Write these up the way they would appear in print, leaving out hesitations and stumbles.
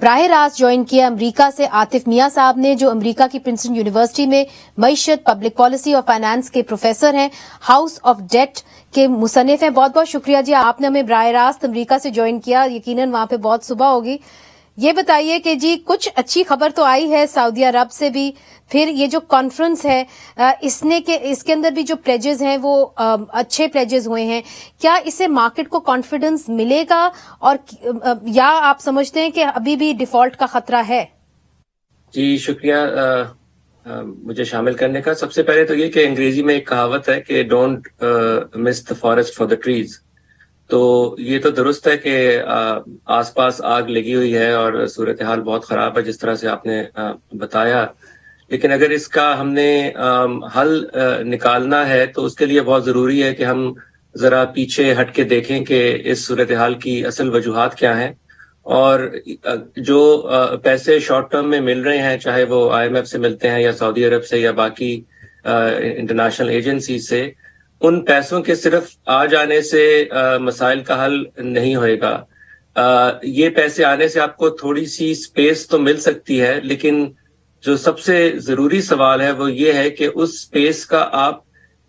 براہ راست جوائن کیا امریکہ سے آتف میاں صاحب نے، جو امریکہ کی پرنسٹن یونیورسٹی میں معیشت، پبلک پالیسی اور فائنانس کے پروفیسر ہیں، ہاؤس آف ڈیٹ کے مصنف ہیں. بہت بہت شکریہ جی، آپ نے ہمیں براہ راست امریکہ سے جوائن کیا. یقیناً وہاں پہ بہت صبح ہوگی. یہ بتائیے کہ جی کچھ اچھی خبر تو آئی ہے سعودی عرب سے بھی، پھر یہ جو کانفرنس ہے اس کے اندر بھی جو پلیجز ہیں وہ اچھے پلیجز ہوئے ہیں. کیا اس سے مارکیٹ کو کانفیڈنس ملے گا، اور یا آپ سمجھتے ہیں کہ ابھی بھی ڈیفالٹ کا خطرہ ہے؟ جی شکریہ مجھے شامل کرنے کا. سب سے پہلے تو یہ کہ انگریزی میں ایک کہاوت ہے کہ don't miss the forest for the trees. تو یہ تو درست ہے کہ آس پاس آگ لگی ہوئی ہے اور صورتحال بہت خراب ہے جس طرح سے آپ نے بتایا، لیکن اگر اس کا ہم نے حل نکالنا ہے تو اس کے لیے بہت ضروری ہے کہ ہم ذرا پیچھے ہٹ کے دیکھیں کہ اس صورتحال کی اصل وجوہات کیا ہیں، اور جو پیسے شارٹ ٹرم میں مل رہے ہیں، چاہے وہ آئی ایم ایف سے ملتے ہیں یا سعودی عرب سے یا باقی انٹرنیشنل ایجنسی سے، ان پیسوں کے صرف آ جانے سے مسائل کا حل نہیں ہوئے گا. یہ پیسے آنے سے آپ کو تھوڑی سی سپیس تو مل سکتی ہے، لیکن جو سب سے ضروری سوال ہے وہ یہ ہے کہ اس سپیس کا آپ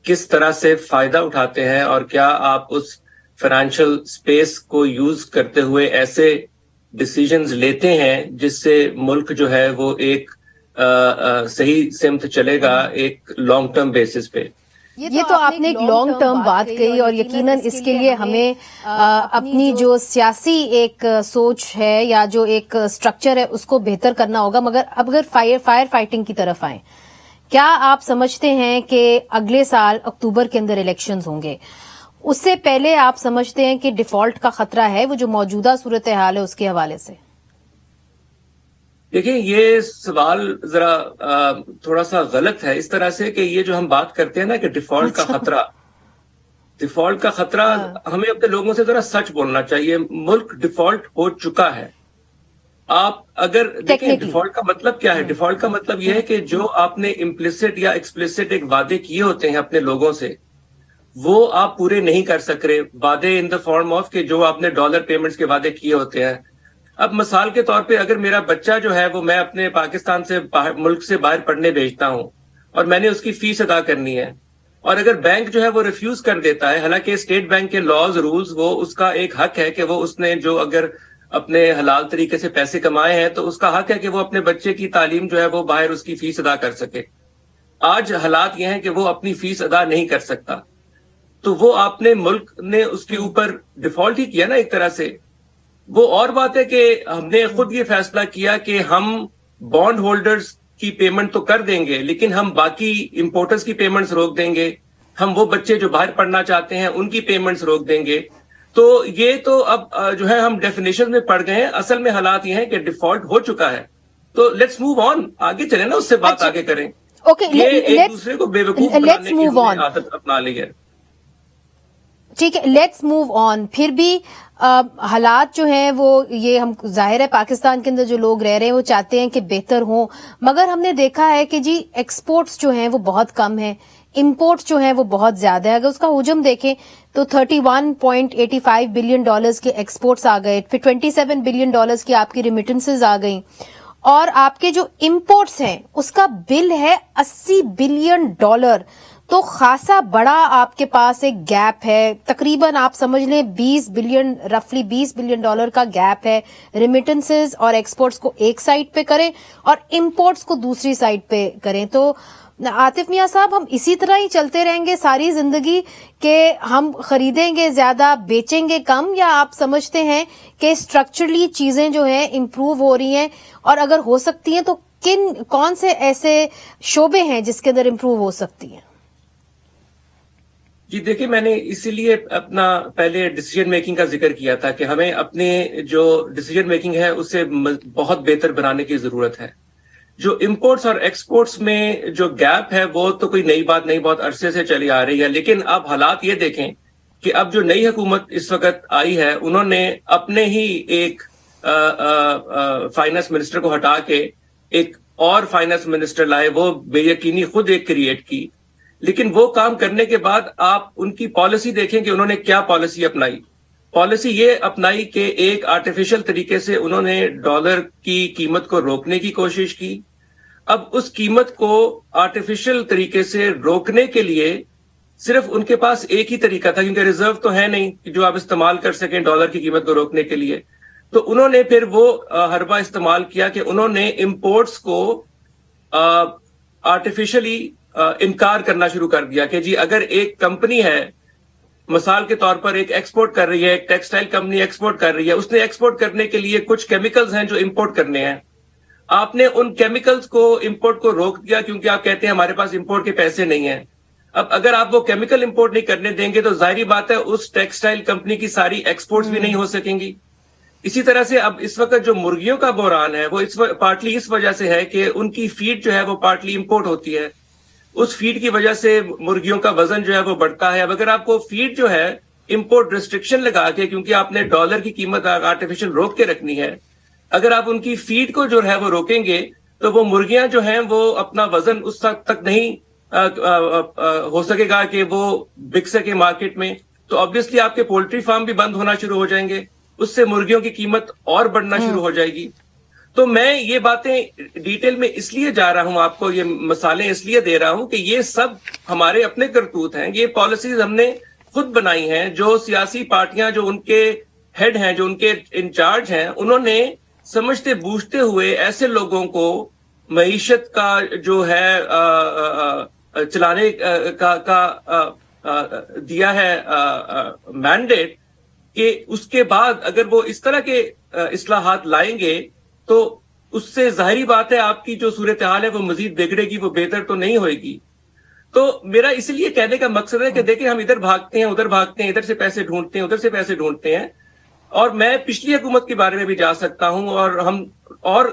کس طرح سے فائدہ اٹھاتے ہیں، اور کیا آپ اس فائنینشیل سپیس کو یوز کرتے ہوئے ایسے ڈیسیژنز لیتے ہیں جس سے ملک جو ہے وہ ایک صحیح سمت چلے گا ایک لانگ ٹرم بیسس پہ. یہ تو آپ نے ایک لانگ ٹرم بات کہی، اور یقیناً اس کے لیے ہمیں اپنی جو سیاسی ایک سوچ ہے یا جو ایک سٹرکچر ہے اس کو بہتر کرنا ہوگا. مگر اب اگر فائر فائٹنگ کی طرف آئیں، کیا آپ سمجھتے ہیں کہ اگلے سال اکتوبر کے اندر الیکشنز ہوں گے، اس سے پہلے آپ سمجھتے ہیں کہ ڈیفالٹ کا خطرہ ہے، وہ جو موجودہ صورتحال ہے اس کے حوالے سے؟ دیکھیں یہ سوال ذرا تھوڑا سا غلط ہے اس طرح سے کہ یہ جو ہم بات کرتے ہیں نا کہ ڈیفالٹ کا خطرہ ہمیں اپنے لوگوں سے ذرا سچ بولنا چاہیے. ملک ڈیفالٹ ہو چکا ہے. آپ اگر دیکھیں ڈیفالٹ کا مطلب کیا ہے، ڈیفالٹ کا مطلب یہ ہے کہ جو آپ نے امپلیسٹ یا ایکسپلیسٹ ایک وعدے کیے ہوتے ہیں اپنے لوگوں سے، وہ آپ پورے نہیں کر سک رہے. وعدے ان دا فارم آف کہ جو آپ نے ڈالر پیمنٹس کے وعدے کیے ہوتے ہیں. اب مثال کے طور پہ اگر میرا بچہ جو ہے وہ میں اپنے پاکستان سے ملک سے باہر پڑھنے بھیجتا ہوں اور میں نے اس کی فیس ادا کرنی ہے، اور اگر بینک جو ہے وہ ریفیوز کر دیتا ہے، حالانکہ اسٹیٹ بینک کے لاز رولز وہ اس کا ایک حق ہے کہ وہ اس نے جو اگر اپنے حلال طریقے سے پیسے کمائے ہیں تو اس کا حق ہے کہ وہ اپنے بچے کی تعلیم جو ہے وہ باہر اس کی فیس ادا کر سکے. آج حالات یہ ہیں کہ وہ اپنی فیس ادا نہیں کر سکتا، تو وہ آپ نے ملک نے اس کے اوپر ڈیفالٹ ہی کیا نا ایک طرح سے. وہ اور بات ہے کہ ہم نے خود یہ فیصلہ کیا کہ ہم بانڈ ہولڈرز کی پیمنٹ تو کر دیں گے، لیکن ہم باقی امپورٹرز کی پیمنٹس روک دیں گے. ہم وہ بچے جو باہر پڑھنا چاہتے ہیں ان کی پیمنٹس روک دیں گے. تو یہ تو اب جو ہے ہم ڈیفینیشن میں پڑ گئے ہیں. اصل میں حالات یہ ہیں کہ ڈیفالٹ ہو چکا ہے. تو لیٹس موو آن، آگے چلیں نا، اس سے بات آگے کریں. یہ ایک دوسرے کو بیوقوف بنانے کی عادت اپنا لی ہے. ٹھیک ہے، لیٹس موو آن. پھر بھی حالات جو ہیں وہ یہ ہم ظاہر ہے پاکستان کے اندر جو لوگ رہ رہے ہیں وہ چاہتے ہیں کہ بہتر ہوں، مگر ہم نے دیکھا ہے کہ جی ایکسپورٹس جو ہیں وہ بہت کم ہیں، امپورٹس جو ہیں وہ بہت زیادہ ہے. اگر اس کا حجم دیکھیں تو $31.85 بلین کے ایکسپورٹس آ گئے، پھر $27 بلین کی آپ کی ریمیٹنسز آ گئیں، اور آپ کے جو امپورٹس ہیں اس کا بل ہے $80 بلین. تو خاصا بڑا آپ کے پاس ایک گیپ ہے، تقریباً آپ سمجھ لیں رفلی $20 بلین کا گیپ ہے. ریمیٹنسز اور ایکسپورٹس کو ایک سائڈ پہ کریں اور امپورٹس کو دوسری سائڈ پہ کریں. تو آتف میاں صاحب، ہم اسی طرح ہی چلتے رہیں گے ساری زندگی کہ ہم خریدیں گے زیادہ بیچیں گے کم، یا آپ سمجھتے ہیں کہ اسٹرکچرلی چیزیں جو ہیں امپروو ہو رہی ہیں، اور اگر ہو سکتی ہیں تو کون سے ایسے شعبے ہیں جس کے اندر امپروو ہو سکتی ہیں؟ جی دیکھیں، میں نے اسی لیے اپنا پہلے ڈیسیجن میکنگ کا ذکر کیا تھا کہ ہمیں اپنے جو ڈیسیجن میکنگ ہے اسے بہت بہتر بنانے کی ضرورت ہے. جو امپورٹس اور ایکسپورٹس میں جو گیپ ہے وہ تو کوئی نئی بات نہیں، بہت عرصے سے چلی آ رہی ہے. لیکن اب حالات یہ دیکھیں کہ اب جو نئی حکومت اس وقت آئی ہے انہوں نے اپنے ہی ایک فائنانس منسٹر کو ہٹا کے ایک اور فائنانس منسٹر لائے، وہ بے یقینی خود ایک کریٹ کی. لیکن وہ کام کرنے کے بعد آپ ان کی پالیسی دیکھیں کہ انہوں نے کیا پالیسی اپنائی. پالیسی یہ اپنائی کہ ایک آرٹیفیشل طریقے سے انہوں نے ڈالر کی قیمت کو روکنے کی کوشش کی. اب اس قیمت کو آرٹیفیشل طریقے سے روکنے کے لیے صرف ان کے پاس ایک ہی طریقہ تھا، کیونکہ ریزرو تو ہے نہیں کہ جو آپ استعمال کر سکیں ڈالر کی قیمت کو روکنے کے لیے. تو انہوں نے پھر وہ حربہ استعمال کیا کہ انہوں نے امپورٹس کو آرٹیفیشلی انکار کرنا شروع کر دیا کہ جی اگر ایک کمپنی ہے، مثال کے طور پر ایک ایکسپورٹ کر رہی ہے، ایک ٹیکسٹائل کمپنی ایکسپورٹ کر رہی ہے، اس نے ایکسپورٹ کرنے کے لیے کچھ کیمیکلز ہیں جو امپورٹ کرنے ہیں. آپ نے ان کیمیکلز کو امپورٹ کو روک دیا کیونکہ آپ کہتے ہیں ہمارے پاس امپورٹ کے پیسے نہیں ہیں. اب اگر آپ وہ کیمیکل امپورٹ نہیں کرنے دیں گے تو ظاہری بات ہے اس ٹیکسٹائل کمپنی کی ساری ایکسپورٹس بھی نہیں ہو سکیں گی. اسی طرح سے اب اس وقت جو مرغیوں کا بحران ہے وہ پارٹلی اس وجہ سے ہے کہ ان کی فیڈ جو ہے وہ پارٹلی امپورٹ ہوتی ہے. اس فیڈ کی وجہ سے مرغیوں کا وزن جو ہے وہ بڑھتا ہے. اب اگر آپ کو فیڈ جو ہے امپورٹ ریسٹرکشن لگا کے، کیونکہ آپ نے ڈالر کی قیمت آرٹیفیشل روک کے رکھنی ہے، اگر آپ ان کی فیڈ کو جو ہے وہ روکیں گے تو وہ مرغیاں جو ہیں وہ اپنا وزن اس حد تک نہیں ہو سکے گا کہ وہ بک سکے مارکیٹ میں. تو آبویسلی آپ کے پولٹری فارم بھی بند ہونا شروع ہو جائیں گے، اس سے مرغیوں کی قیمت اور بڑھنا شروع ہو جائے گی. تو میں یہ باتیں ڈیٹیل میں اس لیے جا رہا ہوں، آپ کو یہ مثالیں اس لیے دے رہا ہوں کہ یہ سب ہمارے اپنے کرتوت ہیں. یہ پالیسیز ہم نے خود بنائی ہیں. جو سیاسی پارٹیاں جو ان کے ہیڈ ہیں، جو ان کے انچارج ہیں، انہوں نے سمجھتے بوجھتے ہوئے ایسے لوگوں کو معیشت کا جو ہے چلانے کا دیا ہے مینڈیٹ، کہ اس کے بعد اگر وہ اس طرح کے اصلاحات لائیں گے تو اس سے ظاہری بات ہے آپ کی جو صورتحال ہے وہ مزید بگڑے گی، وہ بہتر تو نہیں ہوئے گی. تو میرا اس لیے کہنے کا مقصد ہے کہ دیکھیں ہم ادھر بھاگتے ہیں ادھر بھاگتے ہیں، ادھر سے پیسے ڈھونڈتے ہیں ادھر سے پیسے ڈھونڈتے ہیں. اور میں پچھلی حکومت کے بارے میں بھی جا سکتا ہوں، اور ہم اور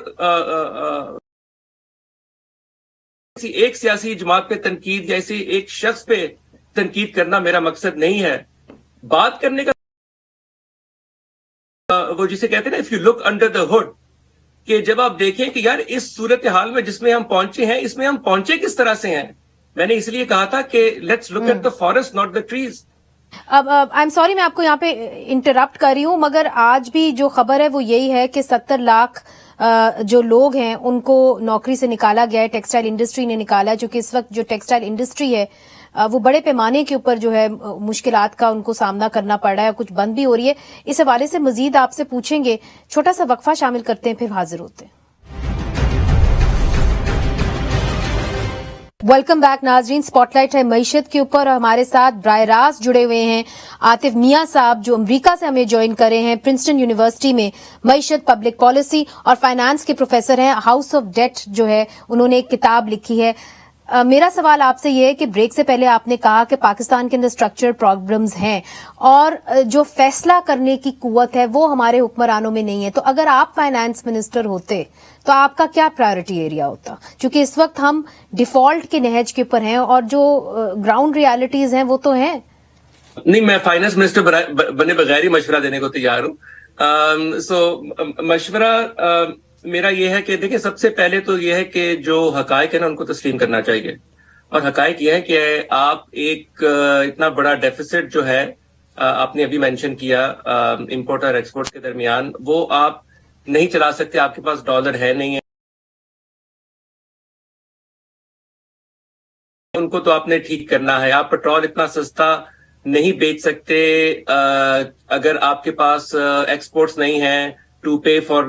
ایک سیاسی جماعت پہ تنقید یا ایسے ایک شخص پہ تنقید کرنا میرا مقصد نہیں ہے. بات کرنے کا وہ جسے کہتے ہیں نا if you look under the hood, کہ جب آپ دیکھیں کہ یار اس صورتحال میں جس میں ہم پہنچے ہیں اس میں ہم پہنچے کس طرح سے ہیں. میں نے اس لیے کہا تھا کہ let's look at the forest not the trees. اب آئی ایم سوری میں آپ کو یہاں پہ انٹرپٹ کر رہی ہوں، مگر آج بھی جو خبر ہے وہ یہی ہے کہ 70 لاکھ جو لوگ ہیں ان کو نوکری سے نکالا گیا ہے، ٹیکسٹائل انڈسٹری نے نکالا ہے، چونکہ اس وقت جو ٹیکسٹائل انڈسٹری ہے وہ بڑے پیمانے کے اوپر جو ہے مشکلات کا ان کو سامنا کرنا پڑ رہا ہے، کچھ بند بھی ہو رہی ہے. اس حوالے سے مزید آپ سے پوچھیں گے، چھوٹا سا وقفہ شامل کرتے ہیں پھر حاضر ہوتے ہیں. ویلکم بیک ناظرین، سپاٹ لائٹ ہے معیشت کے اوپر، اور ہمارے ساتھ براہ راست جڑے ہوئے ہیں عاطف میاں صاحب جو امریکہ سے ہمیں جوائن کر رہے ہیں. پرنسٹن یونیورسٹی میں معیشت، پبلک پالیسی اور فائنانس کے پروفیسر ہیں. ہاؤس آف ڈیٹ جو ہے انہوں نے ایک کتاب لکھی ہے. میرا سوال آپ سے یہ ہے کہ بریک سے پہلے آپ نے کہا کہ پاکستان کے اندر اسٹرکچر پرابلمز ہیں اور جو فیصلہ کرنے کی قوت ہے وہ ہمارے حکمرانوں میں نہیں ہے. تو اگر آپ فائنانس منسٹر ہوتے تو آپ کا کیا پرائیورٹی ایریا ہوتا؟ چونکہ اس وقت ہم ڈیفالٹ کے نہج کے اوپر ہیں اور جو گراؤنڈ ریالٹیز ہیں وہ تو ہیں نہیں. میں فائنانس منسٹر بنے بغیر ہی مشورہ دینے کو تیار ہوں. مشورہ میرا یہ ہے کہ دیکھیں سب سے پہلے تو یہ ہے کہ جو حقائق ہے نا ان کو تسلیم کرنا چاہیے. اور حقائق یہ ہے کہ آپ ایک اتنا بڑا ڈیفیسٹ جو ہے آپ نے ابھی مینشن کیا امپورٹ اور ایکسپورٹ کے درمیان، وہ آپ نہیں چلا سکتے. آپ کے پاس ڈالر ہے نہیں ہے، ان کو تو آپ نے ٹھیک کرنا ہے. آپ پیٹرول اتنا سستا نہیں بیچ سکتے اگر آپ کے پاس ایکسپورٹس نہیں ہیں to pay for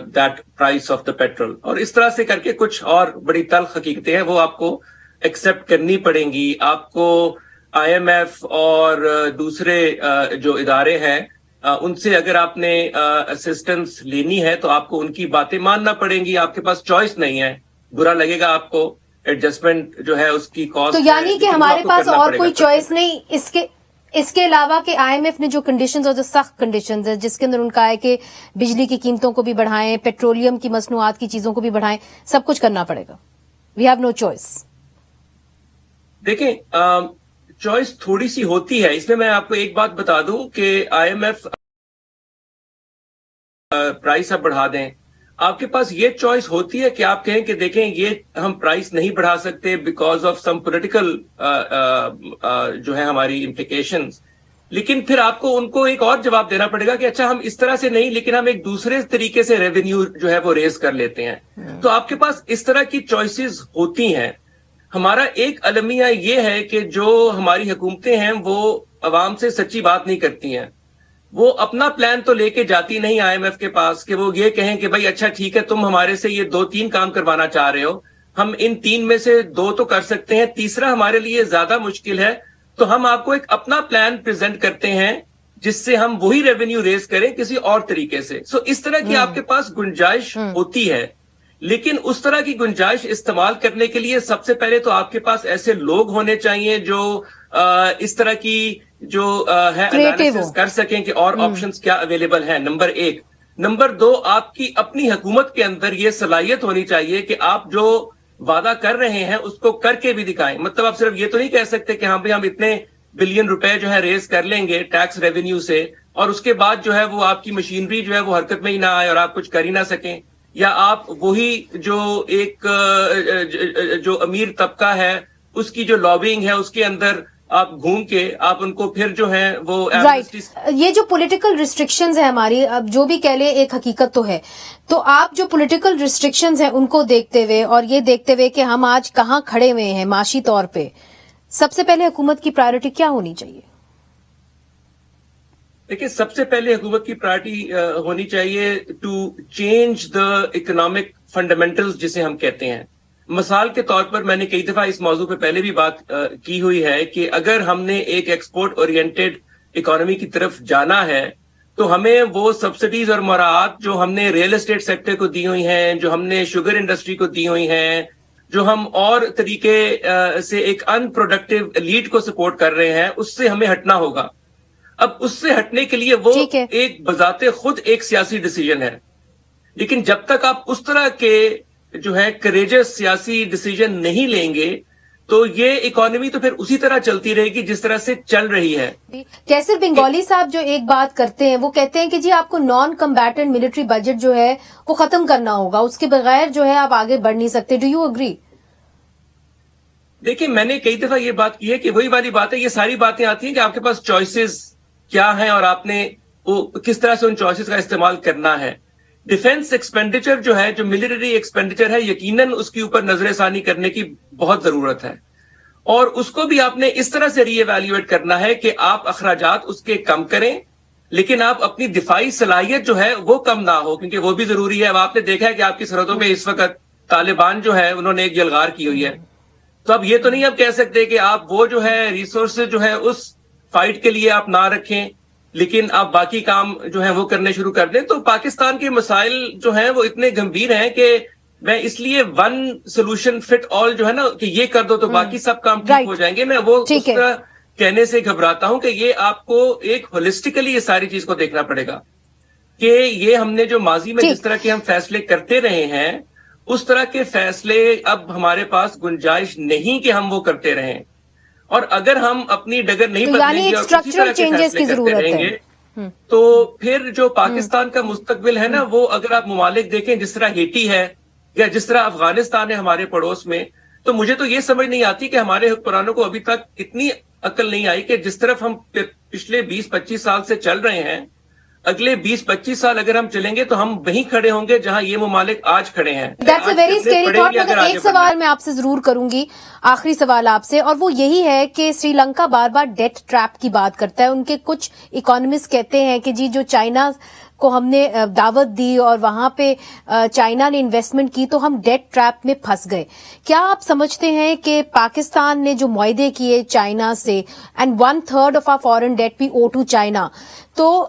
that price of the petrol. اور اس طرح سے کر کے کچھ اور بڑی تلخ حقیقتیں ہیں وہ آپ کو ایکسپٹ کرنی پڑیں گی. آپ کو آئی ایم ایف اور دوسرے جو ادارے ہیں ان سے اگر آپ نے اسسٹنس لینی ہے تو آپ کو ان کی باتیں ماننا پڑیں گی. آپ کے پاس چوائس نہیں ہے. برا لگے گا آپ کو، ایڈجسٹمنٹ جو ہے اس کی کاسٹ، تو یعنی کہ ہمارے پاس اور کوئی چوائس نہیں اس کے علاوہ کہ آئی ایم ایف نے جو کنڈیشنز اور جو سخت کنڈیشنز ہے جس کے اندر ان کا ہے کہ بجلی کی قیمتوں کو بھی بڑھائیں، پیٹرولیم کی مصنوعات کی چیزوں کو بھی بڑھائیں، سب کچھ کرنا پڑے گا. We have no choice. دیکھیں چوائس تھوڑی سی ہوتی ہے اس میں آپ کو ایک بات بتا دوں کہ آئی ایم ایف پرائس اب بڑھا دیں، آپ کے پاس یہ چوائس ہوتی ہے کہ آپ کہیں کہ دیکھیں یہ ہم پرائس نہیں بڑھا سکتے بیکاز آف سم پولیٹیکل جو ہے ہماری امپلیکیشنز. لیکن پھر آپ کو ان کو ایک اور جواب دینا پڑے گا کہ اچھا ہم اس طرح سے نہیں لیکن ہم ایک دوسرے طریقے سے ریونیو جو ہے وہ ریز کر لیتے ہیں. تو آپ کے پاس اس طرح کی چوائسز ہوتی ہیں. ہمارا ایک المیہ یہ ہے کہ جو ہماری حکومتیں ہیں وہ عوام سے سچی بات نہیں کرتی ہیں. وہ اپنا پلان تو لے کے جاتی نہیں IMF کے پاس کہ وہ یہ کہیں کہ بھائی اچھا ٹھیک ہے تم ہمارے سے یہ 2-3 کام کروانا چاہ رہے ہو, ہم ان 3 میں سے 2 تو کر سکتے ہیں, تیسرا ہمارے لیے زیادہ مشکل ہے, تو ہم آپ کو ایک اپنا پلان پریزنٹ کرتے ہیں جس سے ہم وہی ریونیو ریز کریں کسی اور طریقے سے. سو اس طرح کی آپ کے پاس گنجائش ہوتی ہے, لیکن اس طرح کی گنجائش استعمال کرنے کے لیے سب سے پہلے تو آپ کے پاس ایسے لوگ ہونے چاہیے جو اس طرح کی جو ہے انالیسس کر سکیں کہ اور آپشنز کیا اویلیبل ہیں. نمبر 1. نمبر 2, آپ کی اپنی حکومت کے اندر یہ صلاحیت ہونی چاہیے کہ آپ جو وعدہ کر رہے ہیں اس کو کر کے بھی دکھائیں. مطلب آپ صرف یہ تو نہیں کہہ سکتے کہ ہاں بھائی ہم اتنے بلین روپے جو ہے ریز کر لیں گے ٹیکس ریونیو سے, اور اس کے بعد جو ہے وہ آپ کی مشینری جو ہے وہ حرکت میں ہی نہ آئے اور آپ کچھ کر ہی نہ سکیں, یا آپ وہی جو ایک جو امیر طبقہ ہے اس کی جو لابنگ ہے اس کے اندر آپ گھوم کے آپ ان کو پھر جو ہے وہ یہ جو پولیٹیکل ریسٹرکشنز ہیں ہماری, اب جو بھی کہہ لیں ایک حقیقت تو ہے, تو آپ جو پولیٹیکل ریسٹرکشنز ہیں ان کو دیکھتے ہوئے اور یہ دیکھتے ہوئے کہ ہم آج کہاں کھڑے ہوئے ہیں معاشی طور پہ, سب سے پہلے حکومت کی پرائیورٹی کیا ہونی چاہیے؟ دیکھیں, سب سے پہلے حکومت کی پرائرٹی ہونی چاہیے to change the economic fundamentals جسے ہم کہتے ہیں. مثال کے طور پر میں نے کئی دفعہ اس موضوع پہ پہلے بھی بات کی ہوئی ہے کہ اگر ہم نے ایک ایکسپورٹ اورینٹڈ اکانومی کی طرف جانا ہے تو ہمیں وہ سبسڈیز اور مراعات جو ہم نے ریئل اسٹیٹ سیکٹر کو دی ہوئی ہیں, جو ہم نے شوگر انڈسٹری کو دی ہوئی ہیں, جو ہم اور طریقے سے ایک ان پروڈکٹیو لیڈ کو سپورٹ کر رہے ہیں, اس سے ہمیں ہٹنا ہوگا. اب اس سے ہٹنے کے لیے وہ ایک بذات خود ایک سیاسی ڈیسیجن ہے, لیکن جب تک آپ اس طرح کے جو ہے کریجس سیاسی ڈیسیجن نہیں لیں گے تو یہ اکانومی تو پھر اسی طرح چلتی رہے گی جس طرح سے چل رہی ہے. کیسر بنگالی صاحب جو ایک بات کرتے ہیں وہ کہتے ہیں کہ جی آپ کو نان کمبیٹنٹ ملٹری بجٹ جو ہے وہ ختم کرنا ہوگا, اس کے بغیر جو ہے آپ آگے بڑھ نہیں سکتے. Do you agree? دیکھیں, میں نے کئی دفعہ یہ بات کی ہے کہ وہی والی بات ہے, یہ ساری باتیں آتی ہیں کہ آپ کے پاس چوائسز کیا ہیں اور آپ نے کس طرح سے ان چوائسز کا استعمال کرنا ہے. ڈیفنس ایکسپینڈیچر جو ہے, جو ملٹری ایکسپینڈیچر ہے, یقیناً اس کے اوپر نظر ثانی کرنے کی بہت ضرورت ہے, اور اس کو بھی آپ نے اس طرح سے ری ایویلیویٹ کرنا ہے کہ آپ اخراجات اس کے کم کریں لیکن آپ اپنی دفاعی صلاحیت جو ہے وہ کم نہ ہو, کیونکہ وہ بھی ضروری ہے. اب آپ نے دیکھا ہے کہ آپ کی سرحدوں پہ اس وقت طالبان جو ہے انہوں نے ایک یلغار کی ہوئی ہے, تو اب یہ تو نہیں آپ کہہ سکتے کہ آپ وہ جو ہے ریسورسز جو ہے اس فائٹ کے لیے آپ نہ رکھیں لیکن آپ باقی کام جو ہے وہ کرنے شروع کر دیں. تو پاکستان کے مسائل جو ہیں وہ اتنے گمبھیر ہیں کہ میں اس لیے ون سولوشن فٹ آل جو ہے نا کہ یہ کر دو تو باقی سب کام ٹھیک ہو جائیں گے, میں وہ اس طرح کہنے سے گھبراتا ہوں کہ یہ آپ کو ایک ہولسٹیکلی یہ ساری چیز کو دیکھنا پڑے گا کہ یہ ہم نے جو ماضی میں جس طرح کے ہم فیصلے کرتے رہے ہیں اس طرح کے فیصلے اب ہمارے پاس گنجائش نہیں کہ ہم وہ کرتے رہیں, اور اگر ہم اپنی ڈگر نہیں بدلیں گے اور اسی طرح کے فیصلے کرتے رہیں گے تو پھر جو پاکستان کا مستقبل ہے نا وہ اگر آپ ممالک دیکھیں جس طرح ہیٹی ہے یا جس طرح افغانستان ہے ہمارے پڑوس میں, تو مجھے تو یہ سمجھ نہیں آتی کہ ہمارے حکمرانوں کو ابھی تک اتنی عقل نہیں آئی کہ جس طرف ہم پچھلے 20-25 سال سے چل رہے ہیں اگلے 20-25 سال اگر ہم چلیں گے تو ہم وہیں کھڑے ہوں گے جہاں یہ ممالک آج کھڑے ہیں. That's a very scary thought. مگر ایک سوال میں آپ سے ضرور کروں گی, آخری سوال آپ سے, اور وہ یہی ہے کہ سری لنکا بار بار ڈیٹ ٹریپ کی بات کرتا ہے. ان کے کچھ اکانومسٹ کہتے ہیں کہ جی جو چائنا کو ہم نے دعوت دی اور وہاں پہ چائنا نے انویسٹمنٹ کی تو ہم ڈیٹ ٹریپ میں پھنس گئے. کیا آپ سمجھتے ہیں کہ پاکستان نے جو معاہدے کیے چائنا سے and 1/3 of our foreign debt بھی او ٹو چائنا, تو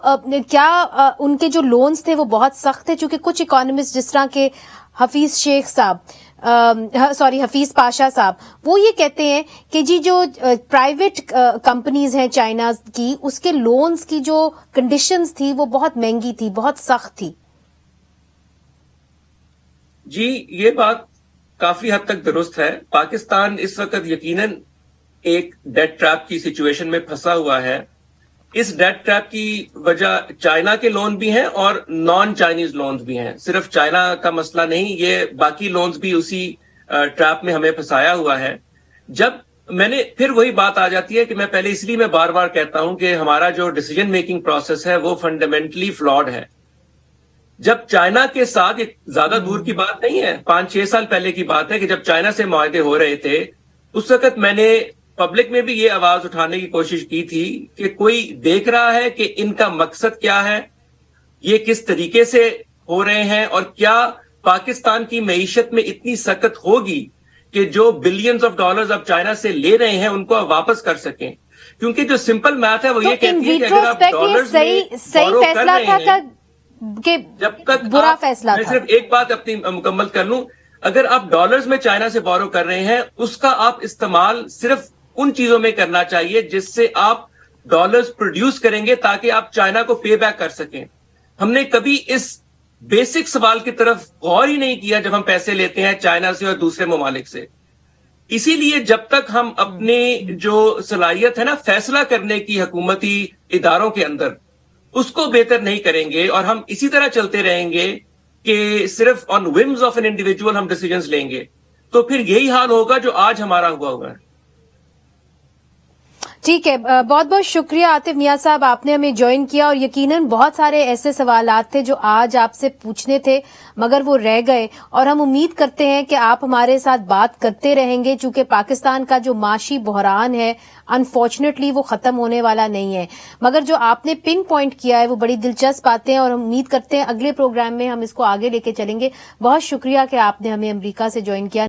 کیا ان کے جو لونز تھے وہ بہت سخت تھے؟ چونکہ کچھ اکانومسٹ جس طرح کے حفیظ پاشا صاحب وہ یہ کہتے ہیں کہ جی جو پرائیویٹ کمپنیز ہیں چائنا کی اس کے لونز کی جو کنڈیشنز تھی وہ بہت مہنگی تھی, بہت سخت تھی. جی یہ بات کافی حد تک درست ہے. پاکستان اس وقت یقیناً ایک ڈیٹ ٹریپ کی سچویشن میں پھنسا ہوا ہے. اس ڈیٹ ٹریپ کی وجہ چائنا کے لون بھی ہیں اور نان چائنیز لونز بھی ہیں. صرف چائنا کا مسئلہ نہیں, یہ باقی لونز بھی اسی ٹریپ میں ہمیں پھنسایا ہوا ہے. جب میں نے پھر وہی بات آ جاتی ہے کہ میں پہلے اس لیے میں بار بار کہتا ہوں کہ ہمارا جو ڈیسیجن میکنگ پروسیس ہے وہ فنڈامنٹلی فلاڈ ہے. جب چائنا کے ساتھ، ایک زیادہ دور کی بات نہیں ہے، 5-6 سال پہلے کی بات ہے کہ جب چائنا سے معاہدے ہو رہے تھے، اس وقت میں نے پبلک میں بھی یہ آواز اٹھانے کی کوشش کی تھی کہ کوئی دیکھ رہا ہے کہ ان کا مقصد کیا ہے، یہ کس طریقے سے ہو رہے ہیں، اور کیا پاکستان کی معیشت میں اتنی سخت ہوگی کہ جو بلینز آف ڈالرز اب چائنا سے لے رہے ہیں ان کو آپ واپس کر سکیں. کیونکہ جو سمپل میتھ ہے وہ یہ کہتی ہے کہ اگر آپ ڈالرز میں بورو کر رہے ہیں، جب تک برا فیصلہ میں تھا. صرف ایک بات اپنی مکمل کر لوں، اگر آپ ڈالرز میں چائنا سے بورو کر رہے ہیں، اس کا آپ استعمال صرف ان چیزوں میں کرنا چاہیے جس سے آپ ڈالرز پروڈیوس کریں گے تاکہ آپ چائنا کو پے بیک کر سکیں. ہم نے کبھی اس بیسک سوال کی طرف غور ہی نہیں کیا جب ہم پیسے لیتے ہیں چائنا سے اور دوسرے ممالک سے. اسی لیے جب تک ہم اپنے جو صلاحیت ہے نا فیصلہ کرنے کی حکومتی اداروں کے اندر، اس کو بہتر نہیں کریں گے اور ہم اسی طرح چلتے رہیں گے کہ صرف آن ومز آف این انڈیویجول ہم ڈیسیجنز لیں گے، تو پھر یہی حال ہوگا جو آج ہمارا ہوا ہے. ٹھیک ہے، بہت بہت شکریہ عاطف میاں صاحب، آپ نے ہمیں جوائن کیا، اور یقیناً بہت سارے ایسے سوالات تھے جو آج آپ سے پوچھنے تھے مگر وہ رہ گئے، اور ہم امید کرتے ہیں کہ آپ ہمارے ساتھ بات کرتے رہیں گے، چونکہ پاکستان کا جو معاشی بحران ہے انفارچونیٹلی وہ ختم ہونے والا نہیں ہے. مگر جو آپ نے پن پوائنٹ کیا ہے وہ بڑی دلچسپ باتیں ہیں، اور ہم امید کرتے ہیں اگلے پروگرام میں ہم اس کو آگے لے کے چلیں گے. بہت شکریہ کہ آپ نے ہمیں امریکہ سے جوائن کیا.